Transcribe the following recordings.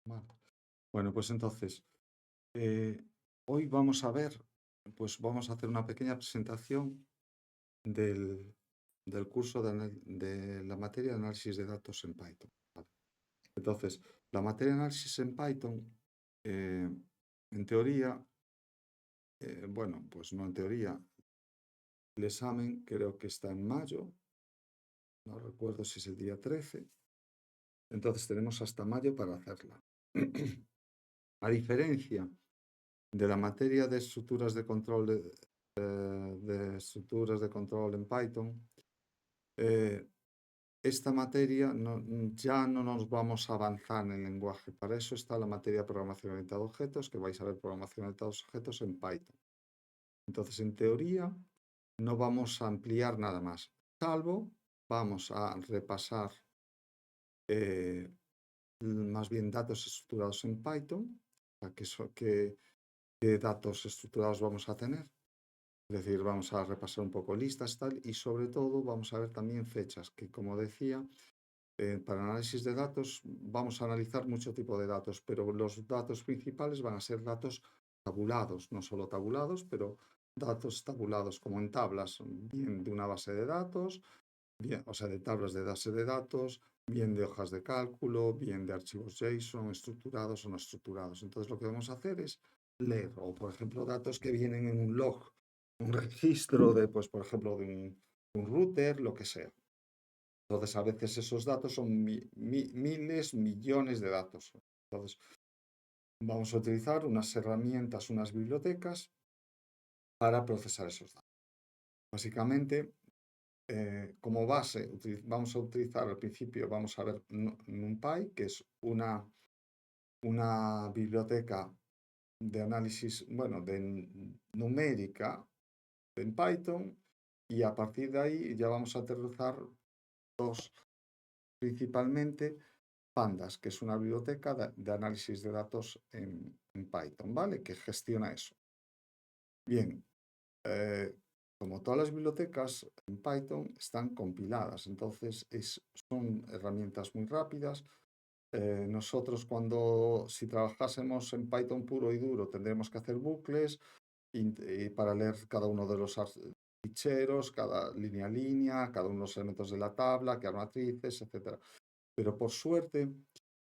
Vale. Bueno, pues entonces, eh, hoy vamos a ver, pues vamos a hacer una pequeña presentación del, del curso de la materia de análisis de datos en Python. ¿Vale? Entonces, la materia de análisis en Python, eh, en teoría, bueno, pues no en teoría, el examen creo que está en mayo, no recuerdo si es el día 13, entonces tenemos hasta mayo para hacerla. A diferencia de la materia de estructuras de control estructuras de control en Python, eh, esta materia ya no nos vamos a avanzar en el lenguaje. Para eso está la materia de programación orientada a objetos, que vais a ver programación orientada a objetos en Python. Entonces, en teoría, no vamos a ampliar nada más, salvo vamos a repasar más bien datos estructurados en Python, qué datos estructurados vamos a tener. Es decir, vamos a repasar un poco listas tal y sobre todo vamos a ver también fechas, que como decía, para análisis de datos vamos a analizar mucho tipo de datos, pero los datos principales van a ser datos tabulados, no solo tabulados, pero datos tabulados como en tablas, bien de una base de datos, bien, o sea, de tablas de base de datos, bien de hojas de cálculo, bien de archivos JSON, estructurados o no estructurados. Entonces lo que vamos a hacer es leer, o por ejemplo, datos que vienen en un log, un registro de, pues, por ejemplo, de un router, lo que sea. Entonces, a veces esos datos son miles, millones de datos. Entonces, vamos a utilizar unas herramientas, unas bibliotecas para procesar esos datos. Básicamente, como base, vamos a utilizar al principio, vamos a ver NumPy, que es una biblioteca de análisis, bueno, de numérica en Python, y a partir de ahí ya vamos a aterrizar principalmente Pandas, que es una biblioteca de análisis de datos en Python, ¿vale? Que gestiona eso. Bien, como todas las bibliotecas en Python están compiladas, entonces son herramientas muy rápidas. Nosotros si trabajásemos en Python puro y duro, tendremos que hacer bucles y para leer cada uno de los ficheros, cada línea a línea, cada uno de los elementos de la tabla, crear matrices, etc. Pero por suerte,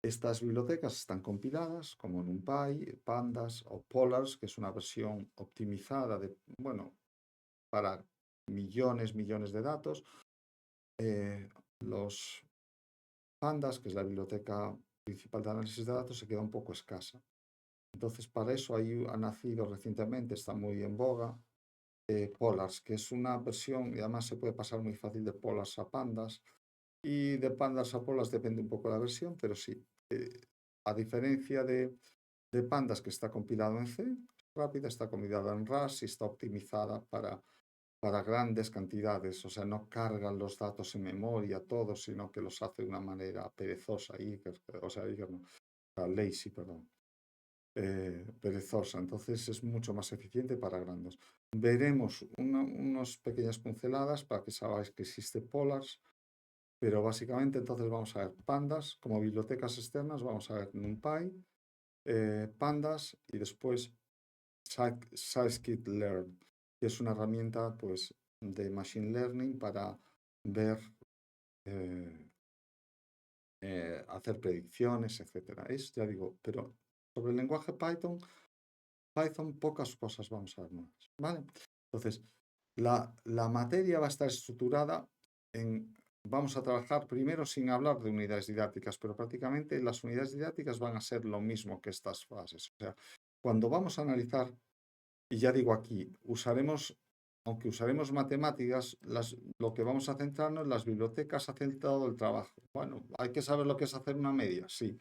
estas bibliotecas están compiladas como NumPy, Pandas o Polars, que es una versión optimizada bueno, para millones de datos. Los Pandas, que es la biblioteca principal de análisis de datos, se queda un poco escasa. Entonces, para eso ahí ha nacido recientemente, está muy en boga, Polars, que es una versión, y además se puede pasar muy fácil de Polars a Pandas, y de Pandas a Polars depende un poco de la versión, pero sí, a diferencia de Pandas, que está compilado en C, rápida, está compilada en RAS y está optimizada para grandes cantidades, o sea, no cargan los datos en memoria todos, sino que los hace de una manera perezosa, o sea, lazy, perdón, perezosa, entonces es mucho más eficiente para grandes. Veremos unas pequeñas pinceladas para que sabáis que existe Polars, pero básicamente entonces vamos a ver Pandas como bibliotecas externas, vamos a ver NumPy, Pandas y después Scikit-learn, que es una herramienta pues, de Machine Learning para ver, hacer predicciones, etc. Ya digo, pero sobre el lenguaje Python pocas cosas vamos a ver más, ¿vale? Entonces, la materia va a estar estructurada vamos a trabajar primero sin hablar de unidades didácticas, pero prácticamente las unidades didácticas van a ser lo mismo que estas fases. O sea, cuando vamos a analizar, y ya digo aquí, aunque usaremos matemáticas, lo que vamos a centrarnos, las bibliotecas hacen todo el trabajo. Bueno, hay que saber lo que es hacer una media, sí,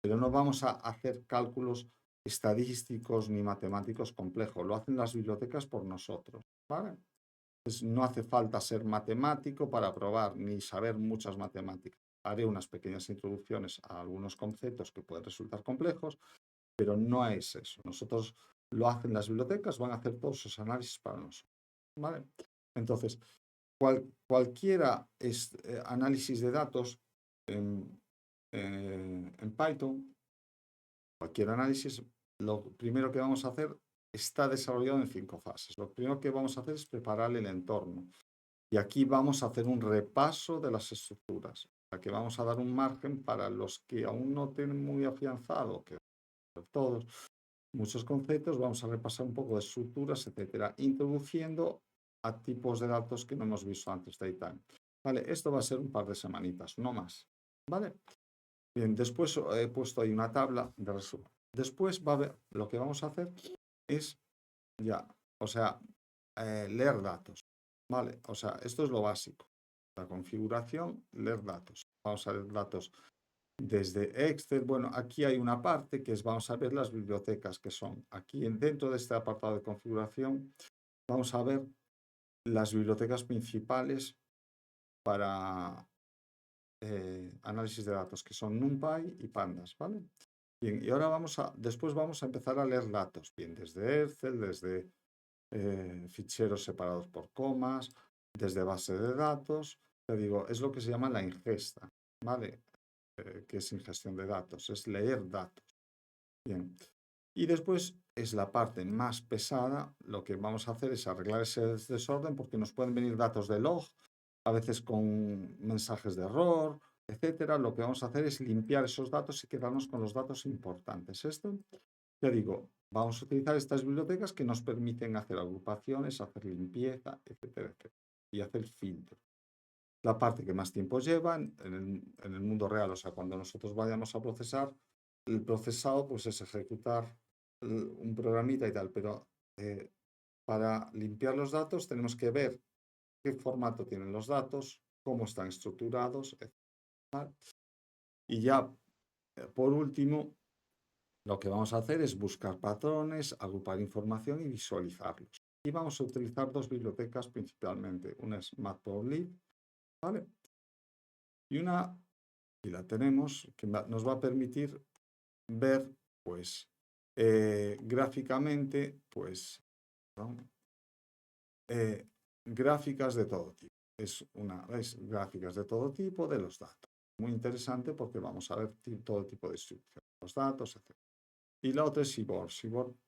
pero no vamos a hacer cálculos estadísticos ni matemáticos complejos, lo hacen las bibliotecas por nosotros, ¿vale? Entonces, no hace falta ser matemático para probar ni saber muchas matemáticas. Haré unas pequeñas introducciones a algunos conceptos que pueden resultar complejos, pero no es eso. Nosotros lo hacen las bibliotecas, van a hacer todos esos análisis para nosotros, ¿vale? Entonces, cualquiera análisis de datos en Python Cualquier análisis, lo primero que vamos a hacer está desarrollado en 5 fases. Lo primero que vamos a hacer es preparar el entorno. Y aquí vamos a hacer un repaso de las estructuras. Aquí vamos a dar un margen para los que aún no tienen muy afianzado, que todos, muchos conceptos, vamos a repasar un poco de estructuras, etcétera, introduciendo a tipos de datos que no hemos visto antes de Daytime. Vale, esto va a ser un par de semanitas, no más. Vale. Bien, después he puesto ahí una tabla de resumen. Después lo que vamos a hacer es ya, o sea, leer datos. Vale, o sea, esto es lo básico. La configuración, leer datos. Vamos a leer datos desde Excel. Bueno, aquí hay una parte que es, vamos a ver las bibliotecas que son. Aquí dentro de este apartado de configuración, vamos a ver las bibliotecas principales para análisis de datos, que son NumPy y Pandas, ¿vale? Bien, y ahora después vamos a empezar a leer datos, bien, desde Excel, desde ficheros separados por comas, desde base de datos. Te digo, es lo que se llama la ingesta, ¿vale? Que es ingestión de datos, es leer datos. Bien. Y después es la parte más pesada. Lo que vamos a hacer es arreglar ese desorden porque nos pueden venir datos de log, a veces con mensajes de error, etcétera. Lo que vamos a hacer es limpiar esos datos y quedarnos con los datos importantes. Esto, ya digo, vamos a utilizar estas bibliotecas que nos permiten hacer agrupaciones, hacer limpieza, etcétera, etcétera, y hacer filtro. La parte que más tiempo lleva en el mundo real, o sea, cuando nosotros vayamos a procesar, el procesado pues es ejecutar un programita y tal, pero para limpiar los datos tenemos que ver qué formato tienen los datos, cómo están estructurados, etc. Y ya, por último, lo que vamos a hacer es buscar patrones, agrupar información y visualizarlos. Y vamos a utilizar dos bibliotecas principalmente. Una es Matplotlib, ¿vale? Y una, y la tenemos, que nos va a permitir ver, pues, gráficamente, pues, ¿no? Gráficas de todo tipo. ¿Veis? Gráficas de todo tipo de los datos. Muy interesante porque vamos a ver todo tipo de distribución de los datos, etc. Y la otra es Seaborn. Seaborn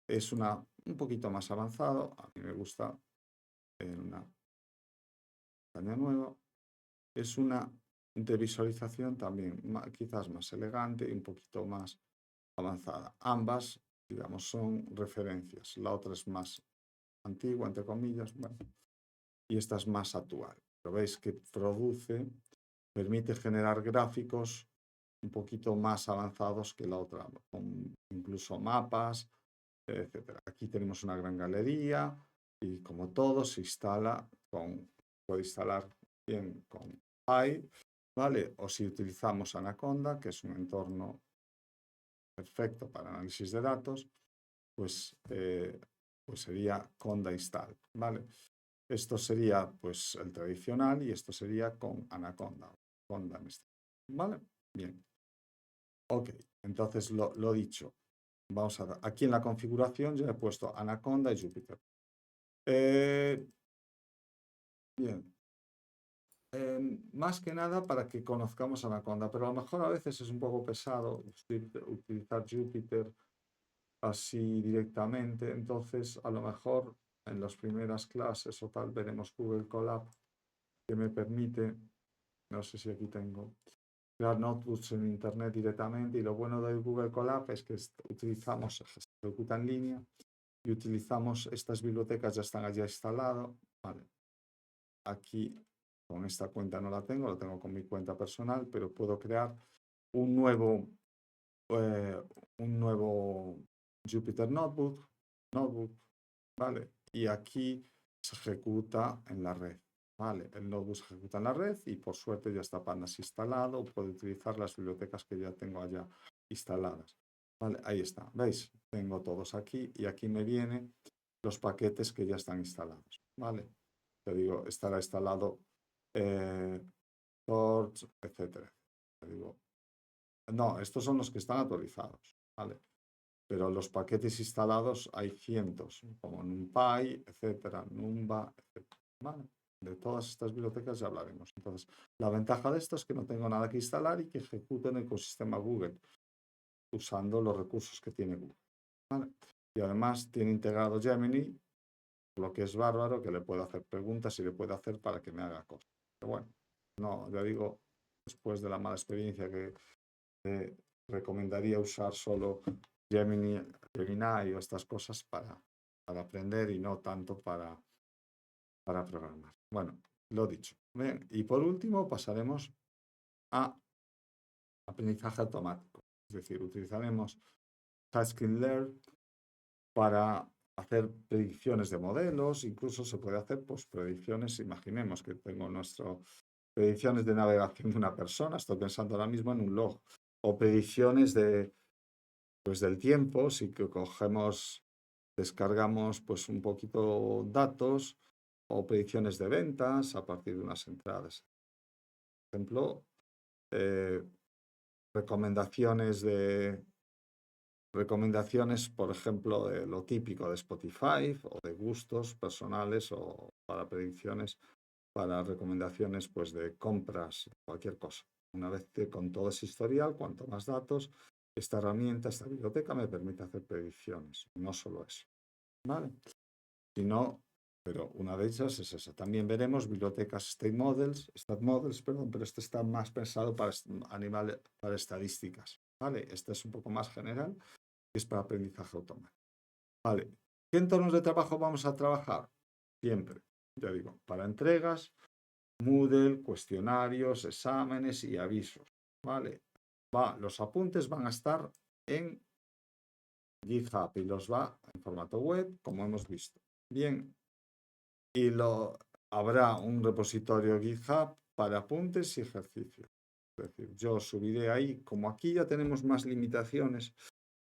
es un poquito más avanzado. A mí me gusta en una pestaña nueva. Es una de visualización también quizás más elegante y un poquito más avanzada. Ambas, digamos, son referencias. La otra es más antigua, entre comillas, bueno, y esta es más actual. Pero veis que permite generar gráficos un poquito más avanzados que la otra, con incluso mapas, etcétera. Aquí tenemos una gran galería y como todo se instala puede instalar bien con Py, ¿vale? O si utilizamos Anaconda, que es un entorno perfecto para análisis de datos, pues sería Conda install, ¿vale? Esto sería pues el tradicional y esto sería con Anaconda, Conda, ¿vale? Bien. Ok, entonces lo dicho. Vamos a aquí en la configuración ya he puesto Anaconda y Jupyter. Bien. Más que nada para que conozcamos Anaconda, pero a lo mejor a veces es un poco pesado utilizar Jupyter así directamente, entonces a lo mejor en las primeras clases o tal veremos Google Colab que me permite, no sé si aquí tengo, crear notebooks en internet directamente y lo bueno de Google Colab es que se ejecuta en línea y utilizamos estas bibliotecas, ya están allá instaladas, vale. Aquí con esta cuenta no la tengo con mi cuenta personal, pero puedo crear un nuevo Jupyter Notebook, ¿vale? Y aquí se ejecuta en la red, ¿vale? El notebook se ejecuta en la red y por suerte ya está Pandas instalado, puedo utilizar las bibliotecas que ya tengo allá instaladas, ¿vale? Ahí está, ¿veis? Tengo todos aquí y aquí me vienen los paquetes que ya están instalados, ¿vale? Te digo, estará instalado Torch, etcétera. Te digo, no, estos son los que están actualizados, ¿vale? Pero los paquetes instalados hay cientos, como NumPy, etcétera, Numba, etcétera, ¿vale? De todas estas bibliotecas ya hablaremos. Entonces, la ventaja de esto es que no tengo nada que instalar y que ejecuto en el ecosistema Google. usando los recursos que tiene Google, ¿vale? Y además tiene integrado Gemini, lo que es bárbaro, que le puedo hacer preguntas y le puedo hacer para que me haga cosas. Pero bueno, no, ya digo, después de la mala experiencia que recomendaría usar solo Gemini o estas cosas para aprender y no tanto para programar. Bueno, lo dicho. Bien, y por último pasaremos a aprendizaje automático. Es decir, utilizaremos Task-Learn para hacer predicciones de modelos, incluso se puede hacer pues, predicciones, imaginemos que tengo predicciones de navegación de una persona, estoy pensando ahora mismo en un log, o predicciones pues, del tiempo, si que descargamos pues, un poquito datos, o predicciones de ventas a partir de unas entradas. Por ejemplo, recomendaciones, por ejemplo, de lo típico de Spotify o de gustos personales o para predicciones, para recomendaciones pues, de compras, cualquier cosa. Una vez que con todo ese historial, cuanto más datos, esta herramienta, esta biblioteca me permite hacer predicciones. No solo eso, ¿vale? Sino, pero una de ellas es esa. También veremos bibliotecas Stat Models, pero este está más pensado para estadísticas, ¿vale? Este es un poco más general, es para aprendizaje automático. Vale, ¿qué entornos de trabajo vamos a trabajar? Siempre, ya digo, para entregas, Moodle, cuestionarios, exámenes y avisos, ¿vale? Los apuntes van a estar en GitHub y los va en formato web, como hemos visto. Bien, y habrá un repositorio GitHub para apuntes y ejercicios. Es decir, yo subiré ahí, como aquí ya tenemos más limitaciones,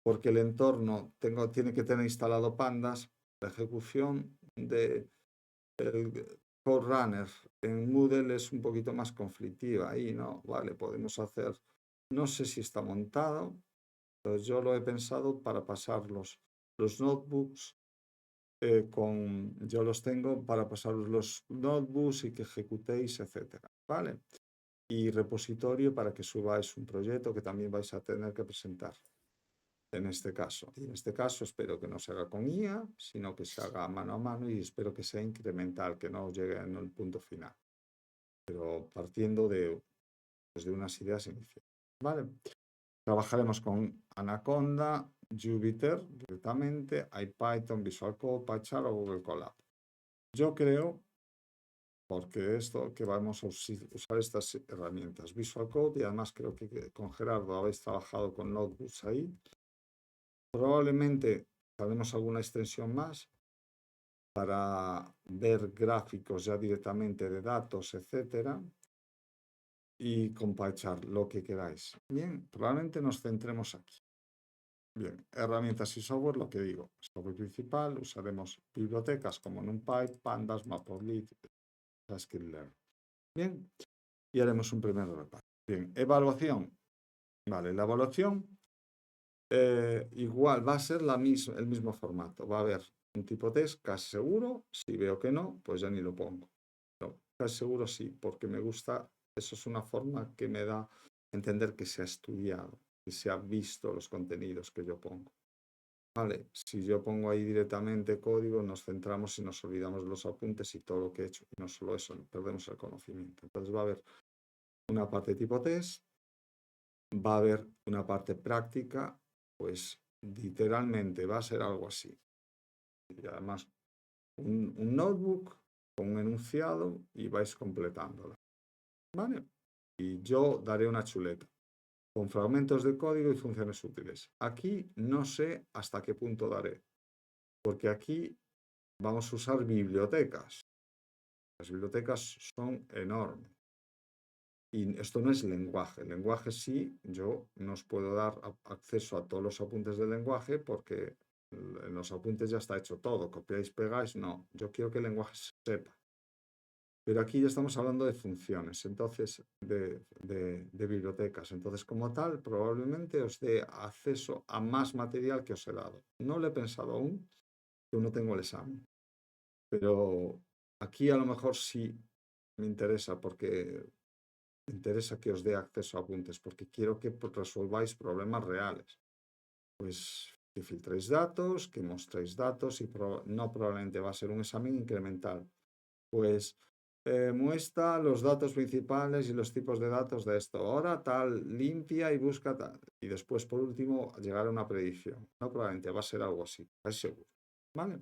porque el entorno tiene que tener instalado Pandas, la ejecución del Code Runner en Moodle es un poquito más conflictiva ahí, ¿no? Vale, podemos hacer, no sé si está montado, pero yo lo he pensado para pasar los notebooks yo los tengo para pasaros los notebooks y que ejecutéis, etcétera, ¿vale? Y repositorio para que subáis un proyecto que también vais a tener que presentar en este caso. Y en este caso espero que no se haga con IA, sino que se haga mano a mano y espero que sea incremental, que no llegue en el punto final, pero partiendo pues, de unas ideas iniciales, ¿vale? Trabajaremos con Anaconda, Jupyter directamente, IPython, Visual Code, PyCharm o Google Colab. Yo creo, porque que vamos a usar estas herramientas, Visual Code, y además creo que con Gerardo habéis trabajado con notebooks ahí. Probablemente haremos alguna extensión más para ver gráficos ya directamente de datos, etcétera, y con PyCharm, lo que queráis. Bien, probablemente nos centremos aquí. Bien, herramientas y software, lo que digo, software principal, usaremos bibliotecas como NumPy, Pandas, Matplotlib, Scikit-learn. Bien, y haremos un primer repaso. Bien, evaluación. Vale, la evaluación igual va a ser el mismo formato. Va a haber un tipo test, casi seguro. Si veo que no, pues ya ni lo pongo. No, casi seguro sí, porque me gusta. Eso es una forma que me da a entender que se ha estudiado, que se ha visto los contenidos que yo pongo. Vale, si yo pongo ahí directamente código, nos centramos y nos olvidamos de los apuntes y todo lo que he hecho. Y no solo eso, perdemos el conocimiento. Entonces va a haber una parte tipo test, va a haber una parte práctica, pues literalmente va a ser algo así. Y además, un notebook con un enunciado y vais completándola. ¿Vale? Y yo daré una chuleta con fragmentos de código y funciones útiles. Aquí no sé hasta qué punto daré, porque aquí vamos a usar bibliotecas. Las bibliotecas son enormes. Y esto no es lenguaje. El lenguaje sí, yo no os puedo dar acceso a todos los apuntes del lenguaje porque en los apuntes ya está hecho todo. Copiáis, pegáis, no. Yo quiero que el lenguaje se sepa. Pero aquí ya estamos hablando de funciones, entonces, de bibliotecas. Entonces, como tal, probablemente os dé acceso a más material que os he dado. No lo he pensado aún, que no tengo el examen. Pero aquí a lo mejor sí me interesa porque me interesa que os dé acceso a apuntes porque quiero que resolváis problemas reales. pues que filtréis datos, que mostréis datos y no probablemente va a ser un examen incremental. Pues muestra los datos principales y los tipos de datos de esto. Ahora tal, limpia y busca tal. Y después, por último, llegar a una predicción. No probablemente va a ser algo así, es seguro. ¿Vale?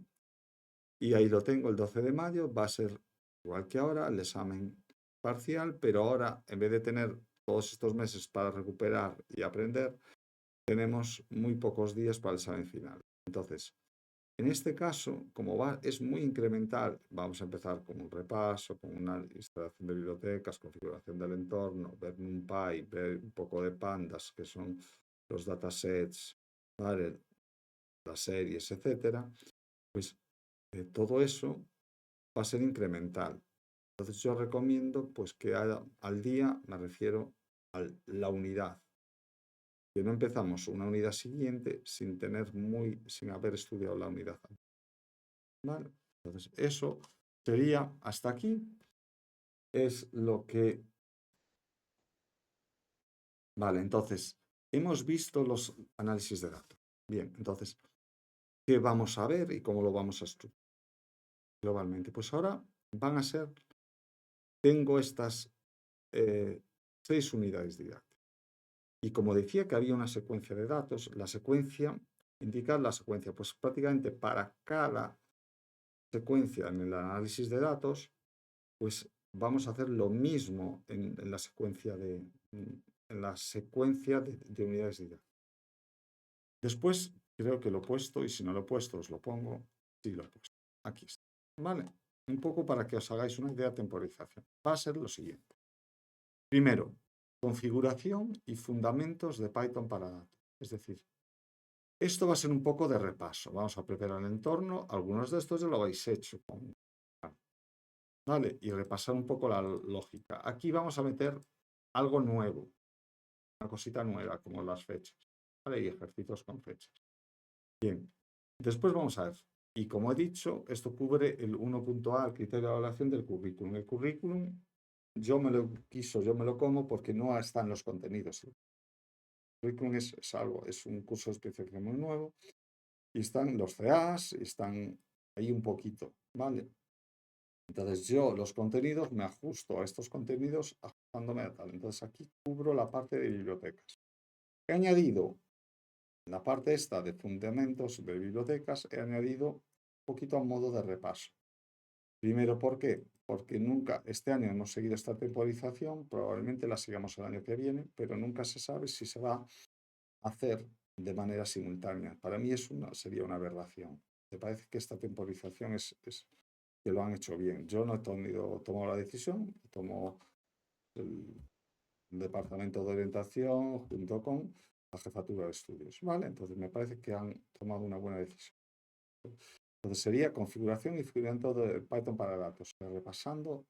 Y ahí lo tengo, el 12 de mayo, va a ser igual que ahora, el examen parcial, pero ahora, en vez de tener todos estos meses para recuperar y aprender, tenemos muy pocos días para el examen final. Entonces, en este caso, como es muy incremental, vamos a empezar con un repaso, con una instalación de bibliotecas, configuración del entorno, ver NumPy, ver un poco de pandas, que son los datasets, ¿vale? Las series, etcétera. Pues todo eso va a ser incremental. Entonces yo recomiendo pues que al día, me refiero a la unidad, que no empezamos una unidad siguiente sin haber estudiado la unidad. ¿Vale? Entonces eso sería hasta aquí, es lo que... Vale, entonces hemos visto los análisis de datos. Bien, entonces, ¿qué vamos a ver y cómo lo vamos a estructurar globalmente? Pues ahora van a ser, tengo estas 6 unidades didácticas. Y como decía que había una secuencia de datos, la secuencia, indicar la secuencia, pues prácticamente para cada secuencia en el análisis de datos, pues vamos a hacer lo mismo en la secuencia de unidades didácticas. Después creo que lo he puesto, y si no lo he puesto os lo pongo. Sí, lo he puesto. Aquí está. ¿Vale? Un poco para que os hagáis una idea de temporización. Va a ser lo siguiente. Primero, configuración y fundamentos de Python para datos. Es decir, esto va a ser un poco de repaso. Vamos a preparar el entorno. Algunos de estos ya lo habéis hecho. ¿Vale? Y repasar un poco la lógica. Aquí vamos a meter algo nuevo. Una cosita nueva, como las fechas. ¿Vale? Y ejercicios con fechas. Bien. Después vamos a ver. Y como he dicho, esto cubre el 1.a, el criterio de evaluación del currículum. El currículum, yo me lo como porque no está en los contenidos. El currículum es un curso de especialización muy nuevo. Y están los CAs, y están ahí un poquito, ¿vale? Entonces yo los contenidos me ajusto a estos contenidos ajustándome a tal. Entonces aquí cubro la parte de bibliotecas. He añadido la parte esta de fundamentos de bibliotecas, he añadido un poquito a modo de repaso. Primero, ¿por qué? Porque nunca, este año hemos seguido esta temporización, probablemente la sigamos el año que viene, pero nunca se sabe si se va a hacer de manera simultánea. Para mí sería una aberración. Me parece que esta temporización que lo han hecho bien. Yo no he tomado la decisión, tomo el departamento de orientación junto con la jefatura de estudios, ¿vale? Entonces me parece que han tomado una buena decisión. Entonces sería configuración y funcionamiento de Python para datos. Repasando,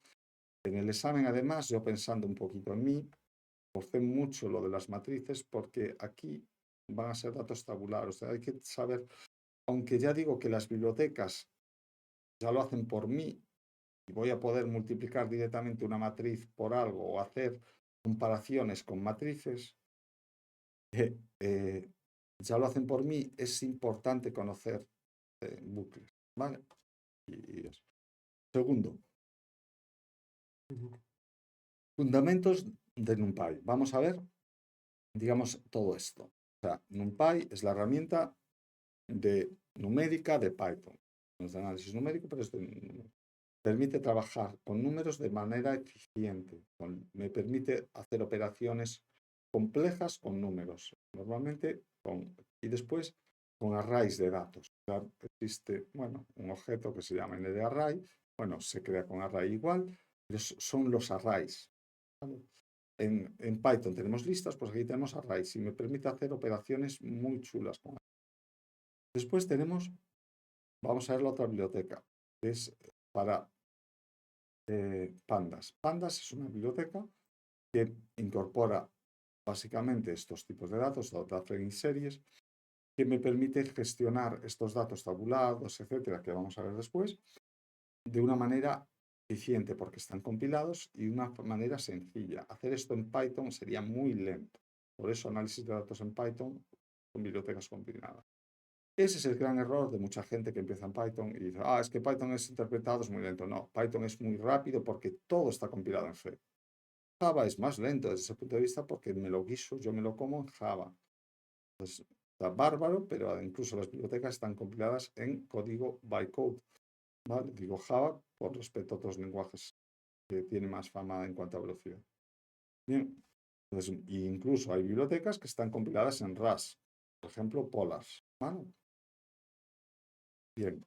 en el examen además, yo pensando un poquito en mí, forcé mucho lo de las matrices porque aquí van a ser datos tabulares. O sea, hay que saber, aunque ya digo que las bibliotecas ya lo hacen por mí, y voy a poder multiplicar directamente una matriz por algo o hacer comparaciones con matrices, ya lo hacen por mí, es importante conocer bucles, ¿vale? Y eso. Segundo, fundamentos de NumPy. Vamos a ver, digamos, todo esto. O sea, NumPy es la herramienta numérica de Python. No es de análisis numérico, pero permite trabajar con números de manera eficiente. Me permite hacer operaciones complejas con números, normalmente y después con arrays de datos. Existe, bueno, un objeto que se llama NDArray, bueno, se crea con array igual, pero son los arrays. ¿Vale? En Python tenemos listas, pues aquí tenemos arrays y me permite hacer operaciones muy chulas con arrays. Después vamos a ver la otra biblioteca, que es para Pandas. Pandas es una biblioteca que incorpora básicamente estos tipos de datos, data frame series, que me permite gestionar estos datos tabulados, etcétera, que vamos a ver después, de una manera eficiente porque están compilados y de una manera sencilla. Hacer esto en Python sería muy lento. Por eso análisis de datos en Python con bibliotecas combinadas. Ese es el gran error de mucha gente que empieza en Python y dice, es que Python es interpretado, es muy lento. No, Python es muy rápido porque todo está compilado en C. Java es más lento desde ese punto de vista porque me lo guiso, yo me lo como en Java. Entonces, está bárbaro, pero incluso las bibliotecas están compiladas en código bytecode. ¿Vale? Digo Java por respecto a otros lenguajes que tienen más fama en cuanto a velocidad. Bien, entonces, incluso hay bibliotecas que están compiladas en Rust, por ejemplo, Polars. ¿Vale? Bien.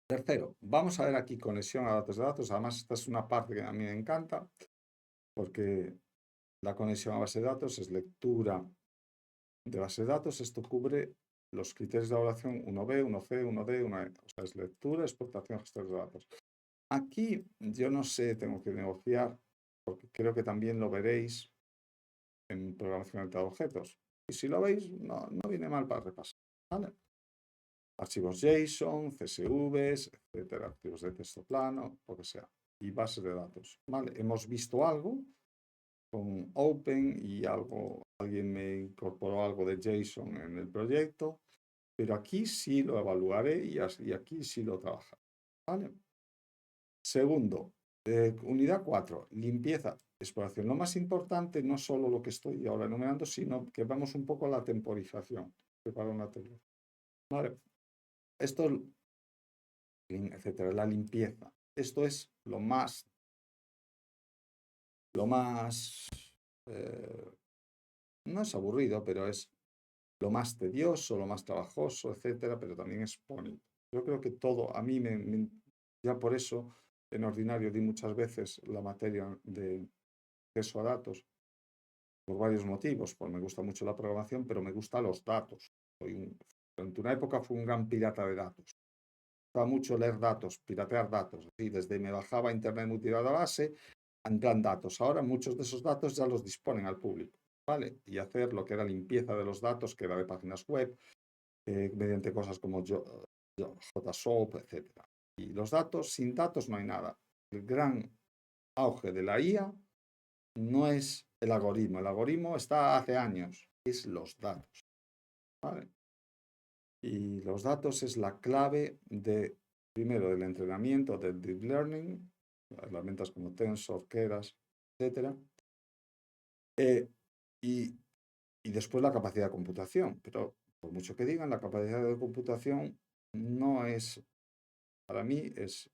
Tercero, vamos a ver aquí conexión a datos de datos. Además, esta es una parte que a mí me encanta, porque la conexión a base de datos es lectura de base de datos. Esto cubre los criterios de evaluación 1B, 1C, 1D, 1E. O sea, es lectura, exportación, gestión de datos. Aquí yo no sé, tengo que negociar, porque creo que también lo veréis en programación orientada a objetos. Y si lo veis, no viene mal para repasar. ¿Vale? Archivos JSON, CSVs, etcétera, archivos de texto plano, lo que sea, y bases de datos. ¿Vale? Hemos visto algo con Open y alguien me incorporó algo de JSON en el proyecto, pero aquí sí lo evaluaré y aquí sí lo trabajaré. ¿Vale? Segundo, unidad 4, limpieza, exploración. Lo más importante, no solo lo que estoy ahora enumerando, sino que vamos un poco a la temporización. Preparo una tele. ¿Vale? Esto, etcétera, la limpieza. Esto es lo más, no es aburrido, pero es lo más tedioso, lo más trabajoso, etcétera, pero también es bonito. Yo creo que todo, a mí ya por eso, en ordinario di muchas veces la materia de acceso a datos, por varios motivos, pues me gusta mucho la programación, pero me gustan los datos. Durante una época fui un gran pirata de datos. Me gustaba mucho leer datos, piratear datos. Así, desde me bajaba Internet Multidatabase, en plan datos. Ahora muchos de esos datos ya los disponen al público, ¿vale? Y hacer lo que era limpieza de los datos, que era de páginas web, mediante cosas como JSOAP, etcétera. Y los datos, sin datos no hay nada. El gran auge de la IA no es el algoritmo está hace años, es los datos. ¿Vale? Y los datos es la clave primero, del entrenamiento, del deep learning, herramientas como Tensor, Keras, etc. Y después la capacidad de computación. Pero por mucho que digan, la capacidad de computación no es, para mí, es,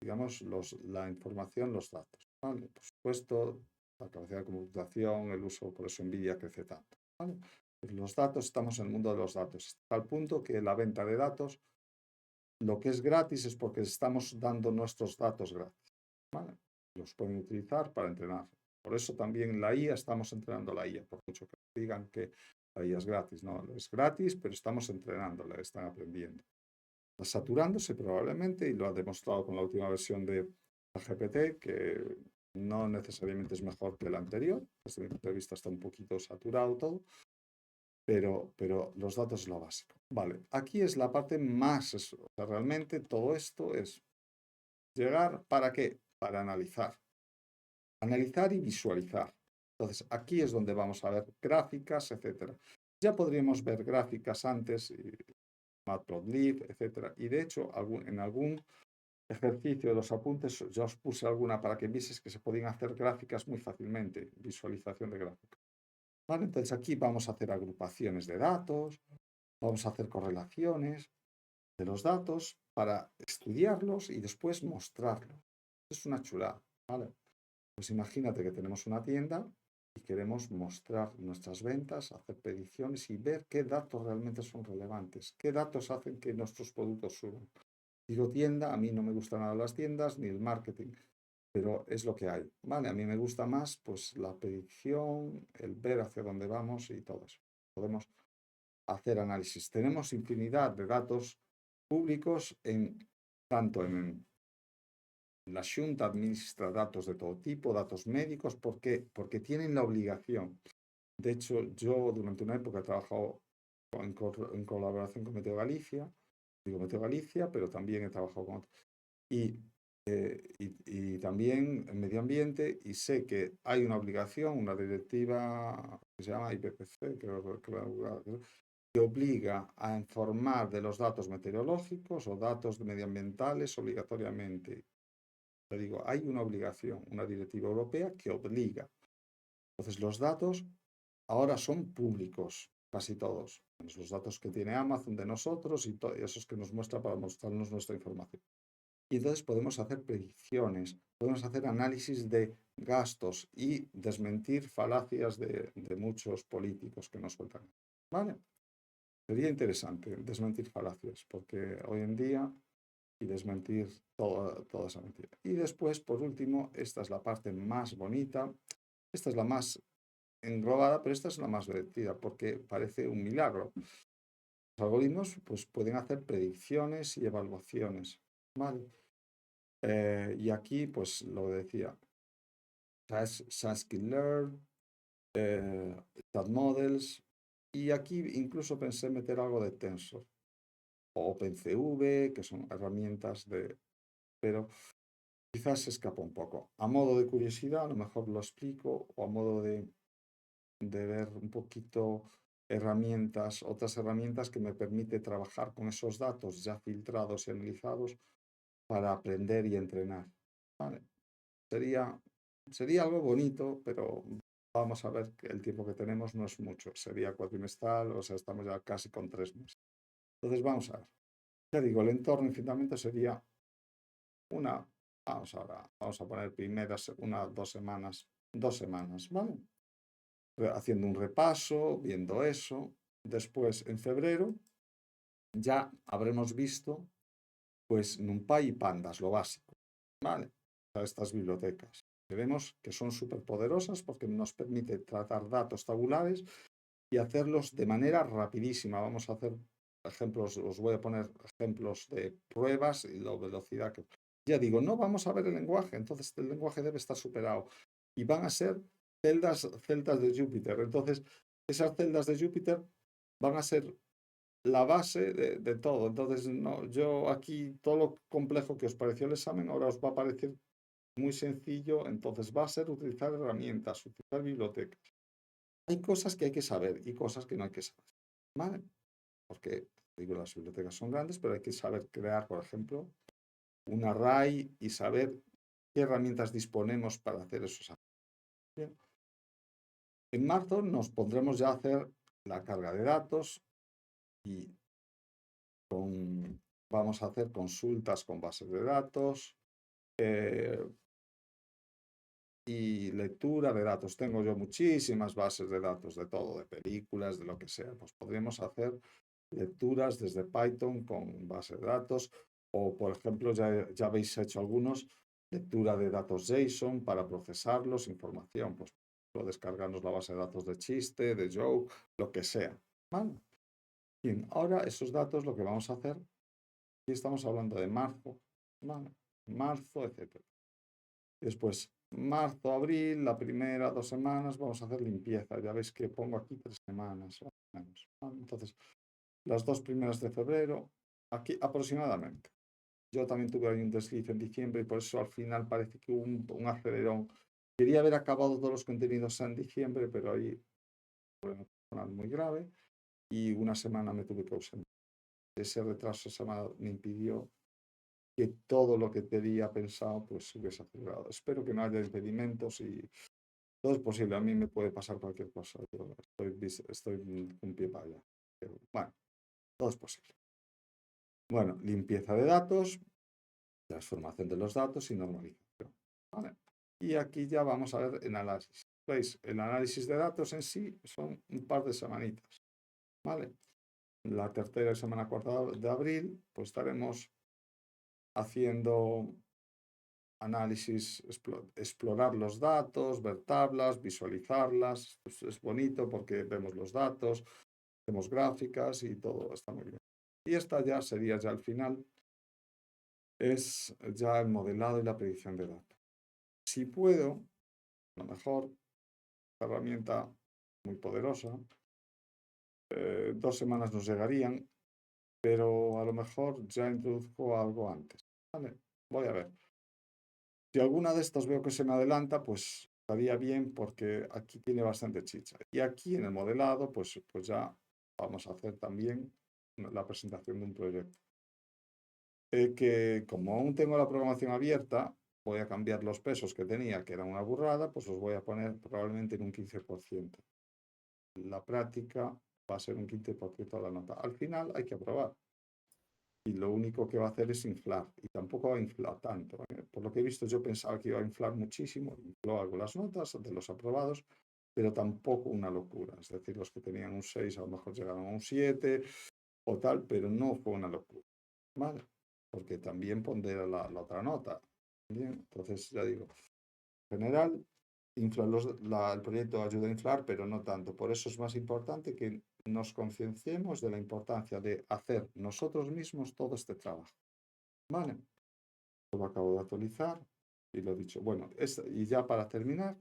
digamos, la información, los datos. ¿Vale? Por supuesto, la capacidad de computación, el uso, por eso Nvidia crece tanto. ¿Vale? Los datos, estamos en el mundo de los datos, hasta el punto que la venta de datos, lo que es gratis es porque estamos dando nuestros datos gratis. ¿Vale? Los pueden utilizar para entrenar. Por eso también la IA, estamos entrenando la IA, por mucho que digan que la IA es gratis. No, es gratis, pero estamos entrenándola, están aprendiendo. Está saturándose probablemente, y lo ha demostrado con la última versión de GPT, que no necesariamente es mejor que la anterior. Desde mi punto de vista está un poquito saturado todo, pero los datos es lo básico. Vale, aquí es la parte más, o sea, realmente todo esto es llegar, ¿para qué? Para analizar. Analizar y visualizar. Entonces, aquí es donde vamos a ver gráficas, etcétera. Ya podríamos ver gráficas antes, Matplotlib, etcétera. Y de hecho, en algún ejercicio de los apuntes, ya os puse alguna para que vieses que se podían hacer gráficas muy fácilmente, visualización de gráficas. ¿Vale? Entonces, aquí vamos a hacer agrupaciones de datos, vamos a hacer correlaciones de los datos para estudiarlos y después mostrarlos. Es una chulada, ¿vale? Pues imagínate que tenemos una tienda y queremos mostrar nuestras ventas, hacer predicciones y ver qué datos realmente son relevantes, qué datos hacen que nuestros productos suban. Digo tienda, a mí no me gustan nada las tiendas ni el marketing, pero es lo que hay, ¿vale? A mí me gusta más pues la predicción, el ver hacia dónde vamos y todo eso. Podemos hacer análisis. Tenemos infinidad de datos públicos tanto en la Xunta administra datos de todo tipo, datos médicos. ¿Por qué? Porque tienen la obligación. De hecho, yo durante una época he trabajado en colaboración con Meteo Galicia, digo Meteo Galicia, pero también he trabajado con otros. Y también en medio ambiente, y sé que hay una obligación, una directiva que se llama IPPC, que obliga a informar de los datos meteorológicos o datos medioambientales obligatoriamente. Te digo, hay una obligación, una directiva europea que obliga. Entonces, los datos ahora son públicos, casi todos. Los datos que tiene Amazon de nosotros y esos que nos muestra para mostrarnos nuestra información. Y entonces podemos hacer predicciones, podemos hacer análisis de gastos y desmentir falacias de muchos políticos que nos sueltan. ¿Vale? Sería interesante desmentir falacias, porque hoy en día y desmentir toda esa mentira. Y después, por último, esta es la parte más bonita, esta es la más englobada, pero esta es la más divertida, porque parece un milagro. Los algoritmos pues, pueden hacer predicciones y evaluaciones. ¿Vale? Y aquí, pues lo decía, Scikit-learn, Stat Models, y aquí incluso pensé meter algo de Tensor o OpenCV, que son herramientas de... Pero quizás se escapa un poco. A modo de curiosidad, a lo mejor lo explico, o a modo de ver un poquito herramientas, otras herramientas que me permite trabajar con esos datos ya filtrados y analizados para aprender y entrenar. ¿Vale? Sería algo bonito, pero vamos a ver que el tiempo que tenemos no es mucho. Sería cuatrimestral, o sea, estamos ya casi con 3 meses. Entonces, vamos a ver. Ya digo, el entorno infinitamente sería vamos a poner primeras, 2 semanas, ¿vale? Haciendo un repaso, viendo eso. Después, en febrero, ya habremos visto, pues, NumPy y Pandas, lo básico, ¿vale? A estas bibliotecas. Veremos que son súper poderosas porque nos permite tratar datos tabulares y hacerlos de manera rapidísima. Vamos a hacer ejemplos, os voy a poner ejemplos de pruebas y la velocidad que... Ya digo, no vamos a ver el lenguaje, entonces el lenguaje debe estar superado. Y van a ser celdas de Jupyter. Entonces, esas celdas de Jupyter van a ser la base de todo. Entonces, no, yo aquí todo lo complejo que os pareció el examen ahora os va a parecer muy sencillo. Entonces, va a ser utilizar herramientas, utilizar bibliotecas. Hay cosas que hay que saber y cosas que no hay que saber. ¿Vale? Porque, digo, las bibliotecas son grandes, pero hay que saber crear, por ejemplo, un array y saber qué herramientas disponemos para hacer esos arrays. Bien. En marzo nos pondremos ya a hacer la carga de datos y vamos a hacer consultas con bases de datos y lectura de datos. Tengo yo muchísimas bases de datos de todo, de películas, de lo que sea. Pues podríamos hacer lecturas desde Python con base de datos o, por ejemplo, ya habéis hecho algunos, lectura de datos JSON para procesarlos, información, pues descargarnos la base de datos de chiste, de joke, lo que sea. ¿Vale? Bien, ahora esos datos lo que vamos a hacer, aquí estamos hablando de marzo, ¿vale? Marzo, etc. Después, marzo, abril, la primera 2 semanas, vamos a hacer limpieza. Ya veis que pongo aquí 3 semanas, más o menos, ¿vale? Entonces, las 2 primeras de febrero, aquí aproximadamente. Yo también tuve ahí un desliz en diciembre y por eso al final parece que hubo un acelerón. Quería haber acabado todos los contenidos en diciembre, pero ahí fue un problema muy grave y una semana me tuve que ausentar. Ese retraso semana me impidió que todo lo que tenía pensado pues se hubiese acelerado. Espero que no haya impedimentos y todo es posible. A mí me puede pasar cualquier cosa. Yo estoy un pie para allá. Pero, bueno, todo es posible. Bueno, limpieza de datos, transformación de los datos y normalización. ¿Vale? Y aquí ya vamos a ver el análisis. ¿Veis? El análisis de datos en sí son un par de semanitas. ¿Vale? La tercera semana cuarta de abril, pues estaremos haciendo análisis, explorar los datos, ver tablas, visualizarlas. Pues es bonito porque vemos los datos, hacemos gráficas y todo está muy bien. Y esta ya sería ya el final, es ya el modelado y la predicción de datos. Si puedo, a lo mejor, esta herramienta muy poderosa, 2 semanas nos llegarían, pero a lo mejor ya introduzco algo antes. ¿Vale? Voy a ver. Si alguna de estas veo que se me adelanta, pues estaría bien porque aquí tiene bastante chicha. Y aquí en el modelado, pues ya vamos a hacer también la presentación de un proyecto. Que como aún tengo la programación abierta, voy a cambiar los pesos que tenía, que era una burrada, pues los voy a poner probablemente en un 15%. La práctica va a ser un 15% de la nota. Al final hay que aprobar. Y lo único que va a hacer es inflar. Y tampoco va a inflar tanto. Por lo que he visto, yo pensaba que iba a inflar muchísimo. Infló algo las notas de los aprobados, pero tampoco una locura. Es decir, los que tenían un 6 a lo mejor llegaron a un 7 o tal, pero no fue una locura. ¿Vale? Porque también pondera la otra nota. Bien, entonces ya digo, en general, el proyecto ayuda a inflar, pero no tanto. Por eso es más importante que nos concienciemos de la importancia de hacer nosotros mismos todo este trabajo. ¿Vale? Lo acabo de actualizar y lo he dicho. Bueno, y ya para terminar,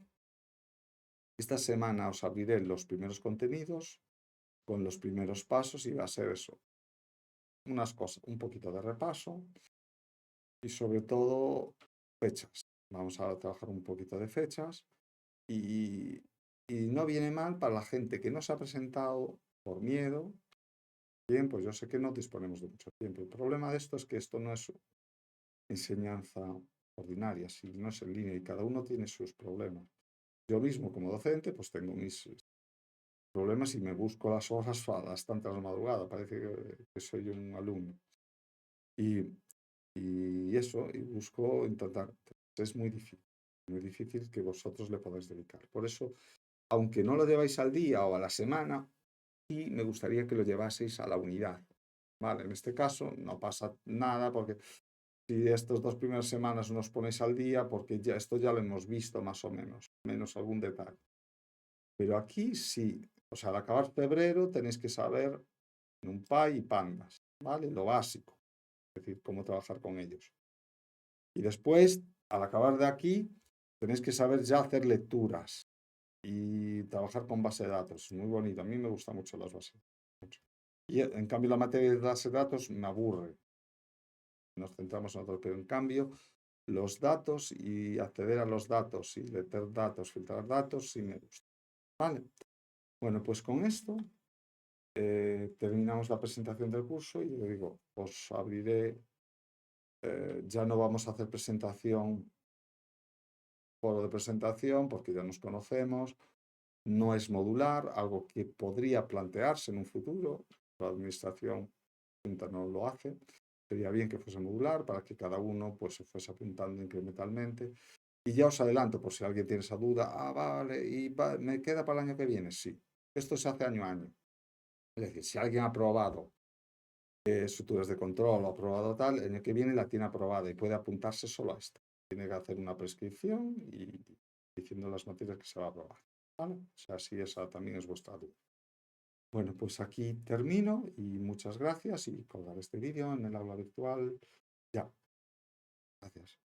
esta semana os abriré los primeros contenidos con los primeros pasos y va a ser eso. Unas cosas, un poquito de repaso y sobre todo fechas. Vamos a trabajar un poquito de fechas y no viene mal para la gente que no se ha presentado por miedo. Bien, pues yo sé que no disponemos de mucho tiempo. El problema de esto es que esto no es enseñanza ordinaria, si no es en línea y cada uno tiene sus problemas. Yo mismo como docente pues tengo mis problemas y me busco las horas bastante a la madrugada, parece que soy un alumno. Y eso, y busco intentar, es muy difícil que vosotros le podáis dedicar. Por eso, aunque no lo lleváis al día o a la semana, sí me gustaría que lo llevaseis a la unidad. Vale, en este caso no pasa nada porque si estas 2 primeras semanas nos ponéis al día, porque ya esto ya lo hemos visto más o menos algún detalle. Pero aquí sí, o sea, al acabar febrero tenéis que saber NumPy y Pandas, ¿vale? Lo básico, es decir, cómo trabajar con ellos. Y después, al acabar de aquí, tenéis que saber ya hacer lecturas y trabajar con base de datos. Muy bonito, a mí me gustan mucho las bases. Y en cambio la materia de base de datos me aburre. Nos centramos en otro, pero en cambio los datos y acceder a los datos y leer datos, filtrar datos, sí me gusta. Vale. Bueno, pues con esto terminamos la presentación del curso y yo digo, os abriré, ya no vamos a hacer presentación, foro de presentación, porque ya nos conocemos, no es modular, algo que podría plantearse en un futuro, la administración no lo hace, sería bien que fuese modular para que cada uno pues se fuese apuntando incrementalmente. Y ya os adelanto, por si alguien tiene esa duda, vale, y me queda para el año que viene, sí. Esto se hace año a año. Es decir, si alguien ha aprobado estructuras de control o ha aprobado tal, el año que viene la tiene aprobada y puede apuntarse solo a esta. Tiene que hacer una prescripción y diciendo las materias que se va a aprobar. ¿Vale? O sea, si esa también es vuestra duda. Bueno, pues aquí termino y muchas gracias y colgar este vídeo en el aula virtual ya. Gracias.